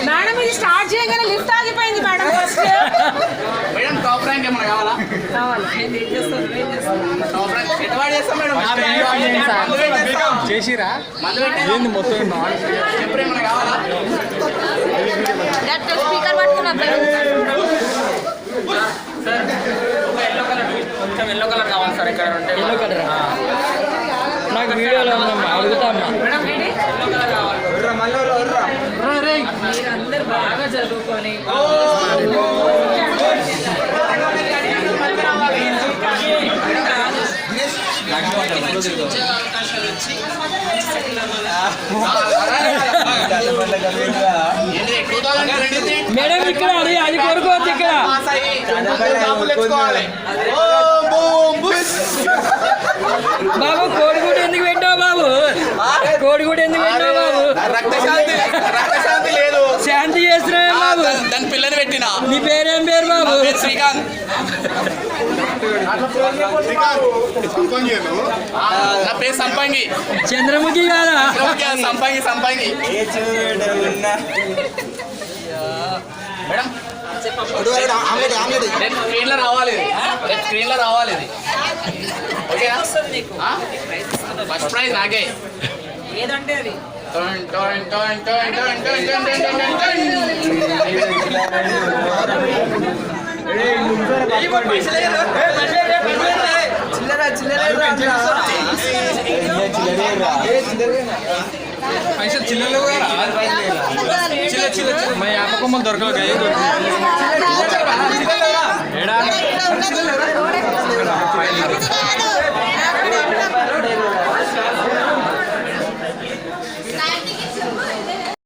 Madam ఇది start చేయగానే lift ఆగిపోయింది మేడం. మేడం టాప్ ర్యాంక్ ఏమైనా కావాలా? చేసిరా ఏంది మొత్తం ఏమైనా కావాలా? స్పీకర్ పట్టుకున్నా కొంచెం ఎల్లో కలర్ కావాలి సార్. ఇక్కడ ఎల్లో కలర్ నాకు వీడియోలో ఉందమ్మా, అడుగుతా అమ్మా. అందరు బాగా చదువుకొని మేడం ఇక్కడ అది కొనుక్కోవచ్చు ఇక్కడ. బాబు కోడిగుడ్డు ఎందుకు పెట్టావు బాబు? కోడిగుడ్డు ఎందుకు పెట్టావు బాబు? రక్తశాంతి లేదు, శాంతి చేస్తున్నావు బాబు. దాని పిల్లని పెట్టిన. నీ పేరేం పేరు బాబు? శ్రీకాంత్. నా పేరు సంపంగి. చంద్రముఖి కాదా? సంపంగి సంపంగి. మేడం రేపు స్క్రీన్ లో రావాలి, రేపు స్క్రీన్ లో రావాలి. ఓకేనా? ఫస్ట్ ప్రైజ్ నాకే. ఏదంటే అది పైసలు చిల్లలు మా యాపకొమ్మలు దొరకలేదు.